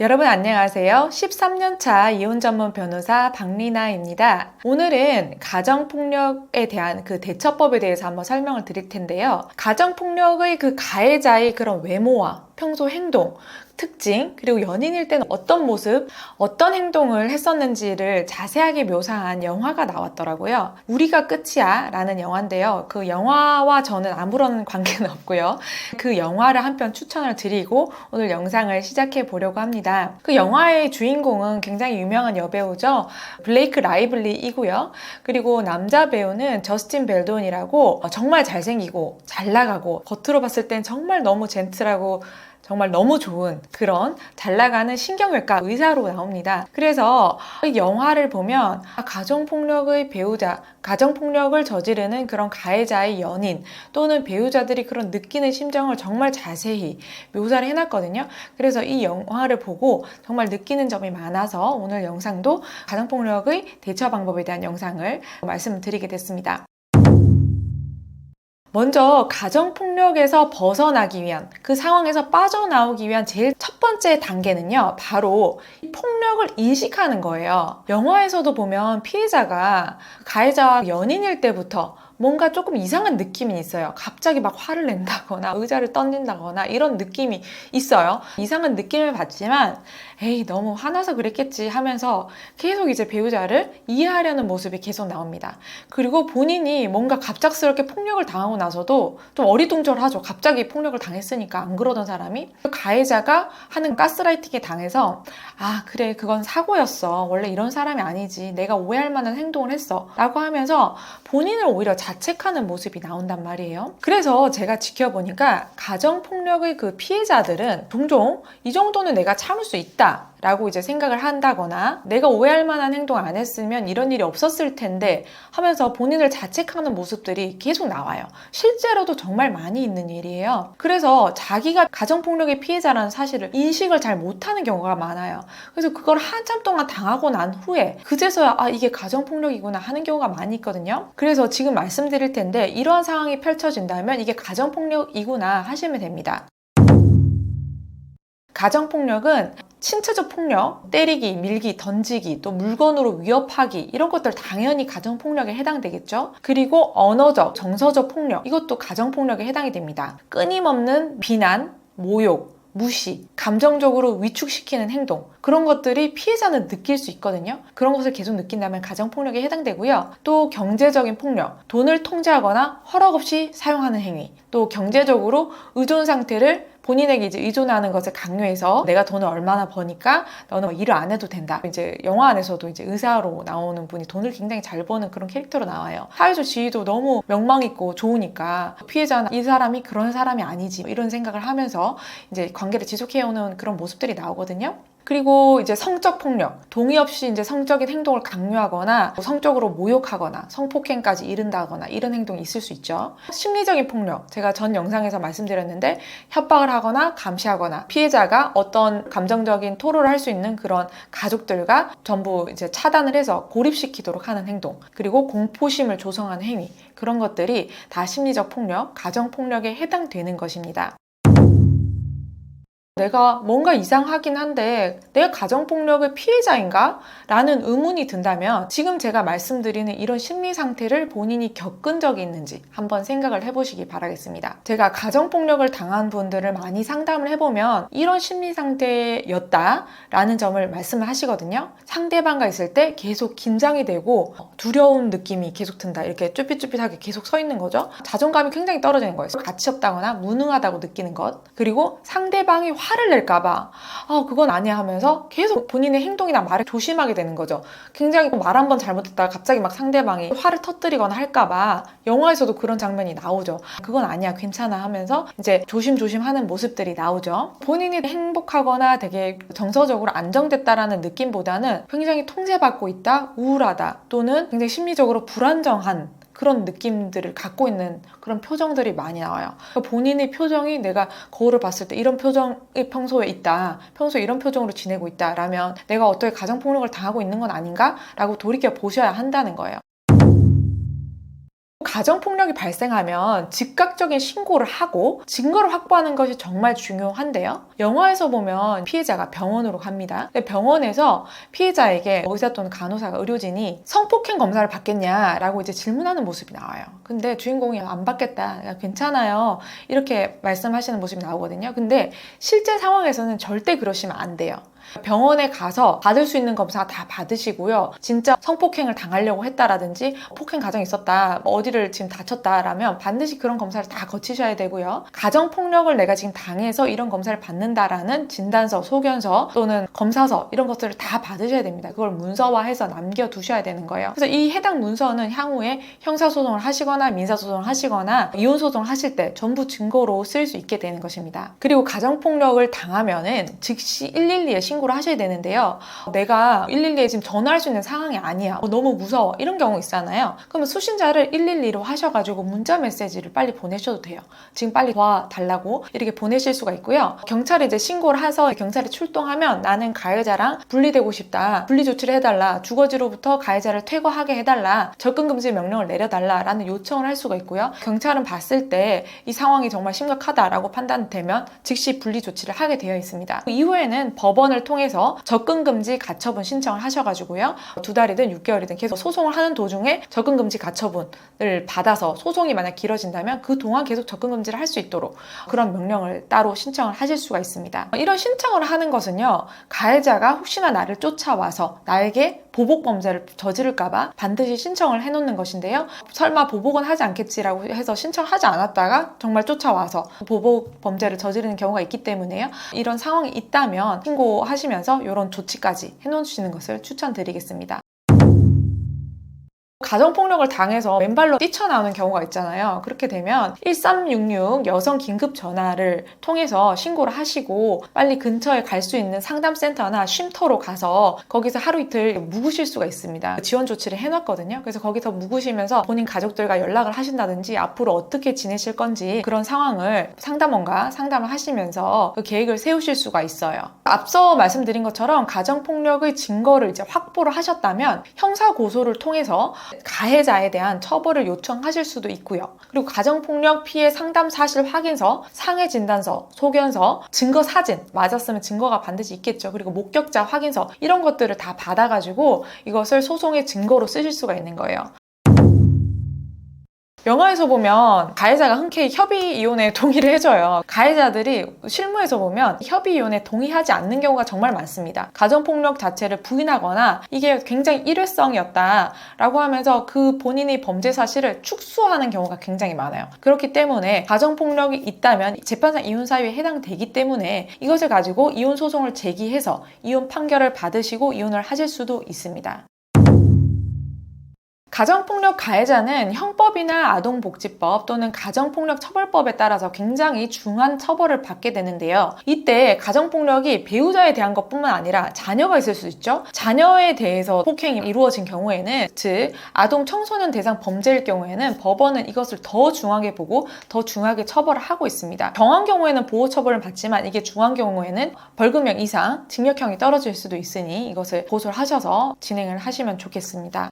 여러분 안녕하세요. 13년차 이혼 전문 변호사 박리나입니다. 오늘은 가정폭력에 대한 그 대처법에 대해서 한번 설명을 드릴 텐데요. 가정폭력의 그 가해자의 그런 외모와 평소 행동, 특징, 그리고 연인일 때는 어떤 모습, 어떤 행동을 했었는지를 자세하게 묘사한 영화가 나왔더라고요. 우리가 끝이야 라는 영화인데요. 그 영화와 저는 아무런 관계는 없고요. 그 영화를 한 편 추천을 드리고 오늘 영상을 시작해 보려고 합니다. 그 영화의 주인공은 굉장히 유명한 여배우죠. 블레이크 라이블리이고요. 그리고 남자 배우는 저스틴 벨돈이라고 정말 잘생기고 잘 나가고 겉으로 봤을 땐 정말 너무 젠틀하고 정말 너무 좋은 그런 잘 나가는 신경외과 의사로 나옵니다. 그래서 이 영화를 보면 가정폭력의 배우자, 가정폭력을 저지르는 그런 가해자의 연인 또는 배우자들이 그런 느끼는 심정을 정말 자세히 묘사를 해놨거든요. 그래서 이 영화를 보고 정말 느끼는 점이 많아서 오늘 영상도 가정폭력의 대처 방법에 대한 영상을 말씀드리게 됐습니다. 먼저 가정폭력에서 벗어나기 위한, 그 상황에서 빠져나오기 위한 제일 첫 번째 단계는요, 바로 폭력을 인식하는 거예요. 영화에서도 보면 피해자가 가해자와 연인일 때부터 뭔가 조금 이상한 느낌이 있어요. 갑자기 막 화를 낸다거나 의자를 던진다거나 이런 느낌이 있어요. 이상한 느낌을 받지만 에이 너무 화나서 그랬겠지 하면서 계속 이제 배우자를 이해하려는 모습이 계속 나옵니다. 그리고 본인이 뭔가 갑작스럽게 폭력을 당하고 나서도 좀 어리둥절하죠. 갑자기 폭력을 당했으니까 안 그러던 사람이 가해자가 하는 가스라이팅에 당해서 아 그래 그건 사고였어. 원래 이런 사람이 아니지. 내가 오해할 만한 행동을 했어. 라고 하면서 본인을 오히려 자책하는 모습이 나온단 말이에요. 그래서 제가 지켜보니까 가정폭력의 그 피해자들은 종종 이 정도는 내가 참을 수 있다 라고 이제 생각을 한다거나 내가 오해할 만한 행동 안 했으면 이런 일이 없었을 텐데 하면서 본인을 자책하는 모습들이 계속 나와요. 실제로도 정말 많이 있는 일이에요. 그래서 자기가 가정폭력의 피해자라는 사실을 인식을 잘 못하는 경우가 많아요. 그래서 그걸 한참 동안 당하고 난 후에 그제서야 아 이게 가정폭력이구나 하는 경우가 많이 있거든요. 그래서 지금 말씀드릴 텐데 이러한 상황이 펼쳐진다면 이게 가정폭력이구나 하시면 됩니다. 가정폭력은 신체적 폭력, 때리기, 밀기, 던지기, 또 물건으로 위협하기 이런 것들 당연히 가정폭력에 해당되겠죠. 그리고 언어적, 정서적 폭력 이것도 가정폭력에 해당이 됩니다. 끊임없는 비난, 모욕, 무시, 감정적으로 위축시키는 행동 그런 것들이 피해자는 느낄 수 있거든요. 그런 것을 계속 느낀다면 가정폭력에 해당되고요. 또 경제적인 폭력, 돈을 통제하거나 허락 없이 사용하는 행위 또 경제적으로 의존 상태를 본인에게 이제 의존하는 것을 강요해서 내가 돈을 얼마나 버니까 너는 일을 안 해도 된다. 이제 영화 안에서도 이제 의사로 나오는 분이 돈을 굉장히 잘 버는 그런 캐릭터로 나와요. 사회적 지위도 너무 명망 있고 좋으니까 피해자는 이 사람이 그런 사람이 아니지 이런 생각을 하면서 이제 관계를 지속해오는 그런 모습들이 나오거든요. 그리고 이제 성적 폭력, 동의 없이 이제 성적인 행동을 강요하거나 성적으로 모욕하거나 성폭행까지 이른다거나 이런 행동이 있을 수 있죠. 심리적인 폭력, 제가 전 영상에서 말씀드렸는데 협박을 하거나 감시하거나 피해자가 어떤 감정적인 토로를 할 수 있는 그런 가족들과 전부 이제 차단을 해서 고립시키도록 하는 행동, 그리고 공포심을 조성하는 행위, 그런 것들이 다 심리적 폭력, 가정 폭력에 해당되는 것입니다. 내가 뭔가 이상하긴 한데 내가 가정폭력의 피해자인가? 라는 의문이 든다면 지금 제가 말씀드리는 이런 심리 상태를 본인이 겪은 적이 있는지 한번 생각을 해보시기 바라겠습니다. 제가 가정폭력을 당한 분들을 많이 상담을 해보면 이런 심리 상태였다 라는 점을 말씀을 하시거든요. 상대방과 있을 때 계속 긴장이 되고 두려운 느낌이 계속 든다. 이렇게 쭈삣쭈삣하게 계속 서 있는 거죠. 자존감이 굉장히 떨어지는 거예요. 가치 없다거나 무능하다고 느끼는 것. 그리고 상대방이 화를 낼까봐 그건 아니야 하면서 계속 본인의 행동이나 말을 조심하게 되는 거죠. 굉장히 말 한 번 잘못했다가 갑자기 막 상대방이 화를 터뜨리거나 할까봐 영화에서도 그런 장면이 나오죠. 그건 아니야 괜찮아 하면서 이제 조심조심 하는 모습들이 나오죠. 본인이 행복하거나 되게 정서적으로 안정됐다라는 느낌보다는 굉장히 통제받고 있다, 우울하다 또는 굉장히 심리적으로 불안정한 그런 느낌들을 갖고 있는 그런 표정들이 많이 나와요. 그러니까 본인의 표정이 내가 거울을 봤을 때 이런 표정이 평소에 있다. 평소에 이런 표정으로 지내고 있다. 라면 내가 어떻게 가정폭력을 당하고 있는 건 아닌가? 라고 돌이켜 보셔야 한다는 거예요. 가정폭력이 발생하면 즉각적인 신고를 하고 증거를 확보하는 것이 정말 중요한데요. 영화에서 보면 피해자가 병원으로 갑니다. 근데 병원에서 피해자에게 의사 또는 간호사가, 의료진이 성폭행 검사를 받겠냐라고 이제 질문하는 모습이 나와요. 근데 주인공이 안 받겠다, 야, 괜찮아요, 이렇게 말씀하시는 모습이 나오거든요. 근데 실제 상황에서는 절대 그러시면 안 돼요. 병원에 가서 받을 수 있는 검사 다 받으시고요. 진짜 성폭행을 당하려고 했다라든지 폭행 가정이 있었다, 어디를 지금 다쳤다라면 반드시 그런 검사를 다 거치셔야 되고요. 가정폭력을 내가 지금 당해서 이런 검사를 받는다라는 진단서, 소견서 또는 검사서, 이런 것들을 다 받으셔야 됩니다. 그걸 문서화해서 남겨두셔야 되는 거예요. 그래서 이 해당 문서는 향후에 형사소송을 하시거나 민사소송을 하시거나 이혼소송을 하실 때 전부 증거로 쓸 수 있게 되는 것입니다. 그리고 가정폭력을 당하면은 즉시 112에 신고를 하셔야 되는데요. 내가 112에 지금 전화할 수 있는 상황이 아니야, 너무 무서워, 이런 경우 있잖아요. 그러면 수신자를 112로 하셔가지고 문자 메시지를 빨리 보내셔도 돼요. 지금 빨리 도와달라고 이렇게 보내실 수가 있고요. 경찰에 이제 신고를 해서 경찰이 출동하면 나는 가해자랑 분리되고 싶다, 분리 조치를 해달라, 주거지로부터 가해자를 퇴거하게 해달라, 접근금지 명령을 내려달라라는 요청을 할 수가 있고요. 경찰은 봤을 때 이 상황이 정말 심각하다라고 판단되면 즉시 분리 조치를 하게 되어 있습니다. 이후에는 법원을 통해서 접근금지 가처분 신청을 하셔가지고요. 2달이든 6개월이든 계속 소송을 하는 도중에 접근금지 가처분을 받아서, 소송이 만약 길어진다면 그동안 계속 접근금지를 할 수 있도록 그런 명령을 따로 신청을 하실 수가 있습니다. 이런 신청을 하는 것은요, 가해자가 혹시나 나를 쫓아와서 나에게 보복범죄를 저지를까봐 반드시 신청을 해놓는 것인데요. 설마 보복은 하지 않겠지라고 해서 신청하지 않았다가 정말 쫓아와서 보복범죄를 저지르는 경우가 있기 때문에요. 이런 상황이 있다면 신고하시면서 이런 조치까지 해놓으시는 것을 추천드리겠습니다. 가정폭력을 당해서 맨발로 뛰쳐나오는 경우가 있잖아요. 그렇게 되면 1366 여성 긴급 전화를 통해서 신고를 하시고 빨리 근처에 갈 수 있는 상담센터나 쉼터로 가서 거기서 하루 이틀 묵으실 수가 있습니다. 지원 조치를 해놨거든요. 그래서 거기서 묵으시면서 본인 가족들과 연락을 하신다든지 앞으로 어떻게 지내실 건지 그런 상황을 상담원과 상담을 하시면서 그 계획을 세우실 수가 있어요. 앞서 말씀드린 것처럼 가정폭력의 증거를 이제 확보를 하셨다면 형사고소를 통해서 가해자에 대한 처벌을 요청하실 수도 있고요. 그리고 가정폭력 피해 상담 사실 확인서, 상해 진단서, 소견서, 증거 사진, 맞았으면 증거가 반드시 있겠죠. 그리고 목격자 확인서, 이런 것들을 다 받아가지고 이것을 소송의 증거로 쓰실 수가 있는 거예요. 영화에서 보면 가해자가 흔쾌히 협의 이혼에 동의를 해줘요. 가해자들이 실무에서 보면 협의 이혼에 동의하지 않는 경우가 정말 많습니다. 가정폭력 자체를 부인하거나 이게 굉장히 일회성이었다라고 하면서 그 본인의 범죄 사실을 축소하는 경우가 굉장히 많아요. 그렇기 때문에 가정폭력이 있다면 재판상 이혼 사유에 해당되기 때문에 이것을 가지고 이혼 소송을 제기해서 이혼 판결을 받으시고 이혼을 하실 수도 있습니다. 가정폭력 가해자는 형법이나 아동복지법 또는 가정폭력처벌법에 따라서 굉장히 중한 처벌을 받게 되는데요. 이때 가정폭력이 배우자에 대한 것뿐만 아니라 자녀가 있을 수 있죠. 자녀에 대해서 폭행이 이루어진 경우에는, 즉 아동 청소년 대상 범죄일 경우에는 법원은 이것을 더 중하게 보고 더 중하게 처벌을 하고 있습니다. 경한 경우에는 보호처벌을 받지만 이게 중한 경우에는 벌금형 이상 징역형이 떨어질 수도 있으니 이것을 고소를 하셔서 진행을 하시면 좋겠습니다.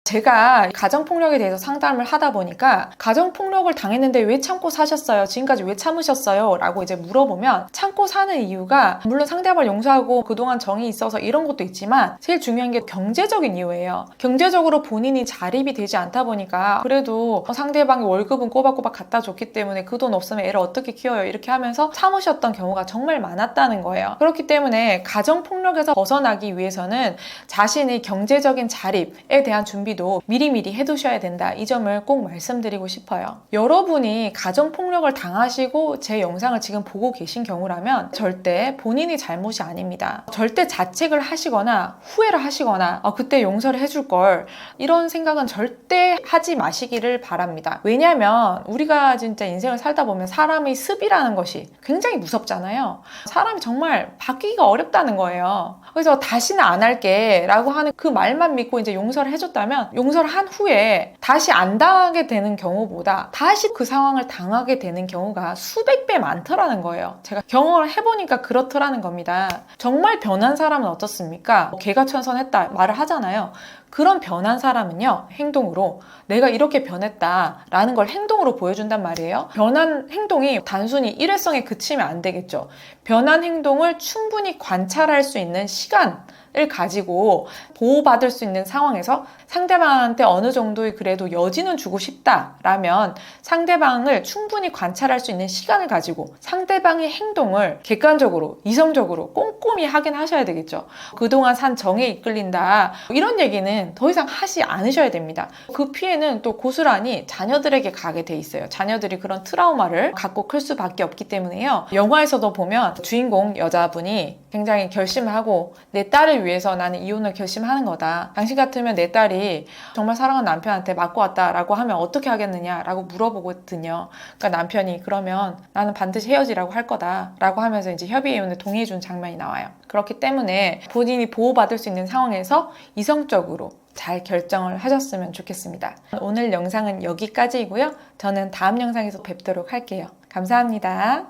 제가 가정폭력에 대해서 상담을 하다 보니까 가정폭력을 당했는데 왜 참고 사셨어요? 지금까지 왜 참으셨어요? 라고 이제 물어보면 참고 사는 이유가 물론 상대방을 용서하고 그동안 정이 있어서 이런 것도 있지만 제일 중요한 게 경제적인 이유예요. 경제적으로 본인이 자립이 되지 않다 보니까 그래도 상대방이 월급은 꼬박꼬박 갖다 줬기 때문에 그 돈 없으면 애를 어떻게 키워요? 이렇게 하면서 참으셨던 경우가 정말 많았다는 거예요. 그렇기 때문에 가정폭력에서 벗어나기 위해서는 자신의 경제적인 자립에 대한 준비도 미리미리 해두셔야 된다. 이 점을 꼭 말씀드리고 싶어요. 여러분이 가정폭력을 당하시고 제 영상을 지금 보고 계신 경우라면 절대 본인이 잘못이 아닙니다. 절대 자책을 하시거나 후회를 하시거나 그때 용서를 해줄 걸, 이런 생각은 절대 하지 마시기를 바랍니다. 왜냐하면 우리가 진짜 인생을 살다 보면 사람의 습이라는 것이 굉장히 무섭잖아요. 사람이 정말 바뀌기가 어렵다는 거예요. 그래서 다시는 안 할게 라고 하는 그 말만 믿고 이제 용서를 해줬다면, 용서를 한 후에 다시 안 당하게 되는 경우보다 다시 그 상황을 당하게 되는 경우가 수백 배 많더라는 거예요. 제가 경험을 해보니까 그렇더라는 겁니다. 정말 변한 사람은 어떻습니까? 개가 천선했다 말을 하잖아요. 그런 변한 사람은요, 행동으로 내가 이렇게 변했다라는 걸 행동으로 보여준단 말이에요. 변한 행동이 단순히 일회성에 그치면 안 되겠죠. 변한 행동을 충분히 관찰할 수 있는 시간을 가지고 보호받을 수 있는 상황에서 상대방한테 어느 정도의 그래도 여지는 주고 싶다라면 상대방을 충분히 관찰할 수 있는 시간을 가지고 상대방의 행동을 객관적으로, 이성적으로 꼼꼼히 확인하셔야 되겠죠. 그동안 산 정에 이끌린다, 이런 얘기는 더 이상 하지 않으셔야 됩니다. 그 피해는 또 고스란히 자녀들에게 가게 돼 있어요. 자녀들이 그런 트라우마를 갖고 클 수밖에 없기 때문에요. 영화에서도 보면 주인공 여자분이 굉장히 결심을 하고, 내 딸을 위해서 나는 이혼을 결심하는 거다. 당신 같으면 내 딸이 정말 사랑하는 남편한테 맞고 왔다라고 하면 어떻게 하겠느냐라고 물어보거든요. 그러니까 남편이 그러면 나는 반드시 헤어지라고 할 거다라고 하면서 이제 협의 이혼에 동의해 준 장면이 나와요. 그렇기 때문에 본인이 보호받을 수 있는 상황에서 이성적으로 잘 결정을 하셨으면 좋겠습니다. 오늘 영상은 여기까지이고요. 저는 다음 영상에서 뵙도록 할게요. 감사합니다.